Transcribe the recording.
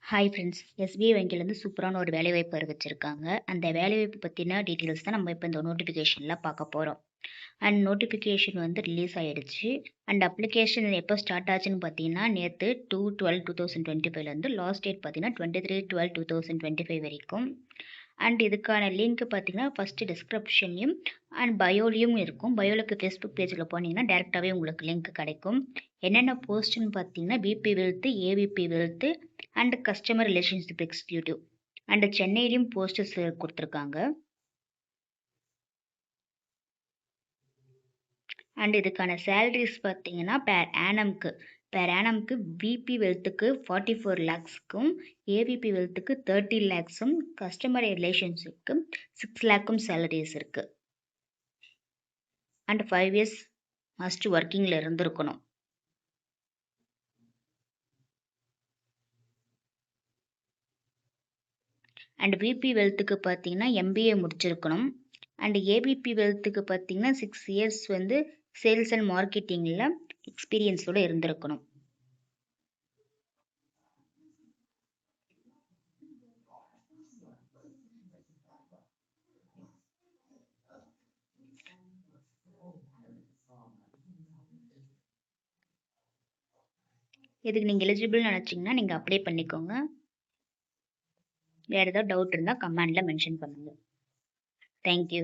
Hi friends, SBI வங்கியிலேருந்து சூப்பரான ஒரு வேலைவாய்ப்பு அறிவிச்சிருக்காங்க. அந்த வேலைவாய்ப்பு பற்றின டீட்டெயில்ஸ் தான் நம்ம இப்போ இந்த நோட்டிஃபிகேஷனில் பார்க்க போகிறோம். அண்ட் நோட்டிஃபிகேஷன் வந்து ரிலீஸ் ஆகிடுச்சு. அண்ட் அப்ளிகேஷன் எப்போ ஸ்டார்ட் ஆச்சுன்னு பார்த்தீங்கன்னா நேற்று 2/12/2025 லாஸ்ட் டேட் பார்த்தீங்கன்னா 23/12/2025 வரைக்கும். அண்ட் இதுக்கான லிங்க் பார்த்தீங்கன்னா ஃபஸ்ட்டு டிஸ்கிரிப்ஷன்லையும் அண்ட் பயோலையும் இருக்கும். பயோலுக்கு ஃபேஸ்புக் பேஜில் போனீங்கன்னா டேரெக்டாகவே உங்களுக்கு லிங்க் கிடைக்கும். என்னென்ன போஸ்ட்டுன்னு பார்த்தீங்கன்னா VP wealth, AVP wealth and customer relationship executive. And சென்னையிலையும் போஸ்டர்ஸ் கொடுத்துருக்காங்க. அண்ட் இதுக்கான சேலரிஸ் பார்த்தீங்கன்னா பேர் ஆனம்க்கு விபி வெல்த்துக்கு 44 lakhsக்கும், ஏவிபி வெல்த்துக்கு 30 lakhsம், கஸ்டமர் ரிலேஷன்ஷிப்க்கு 6 lakhம் சேலரிஸ் இருக்கு. அண்ட் 5 years மஸ்ட் ஒர்க்கிங்கில் இருந்திருக்கணும். அண்ட் விபி வெல்த்துக்கு பார்த்தீங்கன்னா எம்பிஏ முடிச்சிருக்கணும். அண்ட் ஏபிபி வெல்த்துக்கு பார்த்தீங்கன்னா 6 years வந்து சேல்ஸ் அண்ட் மார்க்கெட்டிங்கில் எக்ஸ்பீரியன்ஸோடு இருந்திருக்கணும். இதுக்கு நீங்கள் எலிஜிபிள் நினச்சிங்கன்னா நீங்கள் அப்ளை பண்ணிக்கோங்க. வேறு ஏதாவது டவுட் இருந்தால் கமெண்டில் மென்ஷன் பண்ணுங்கள். தேங்க்யூ.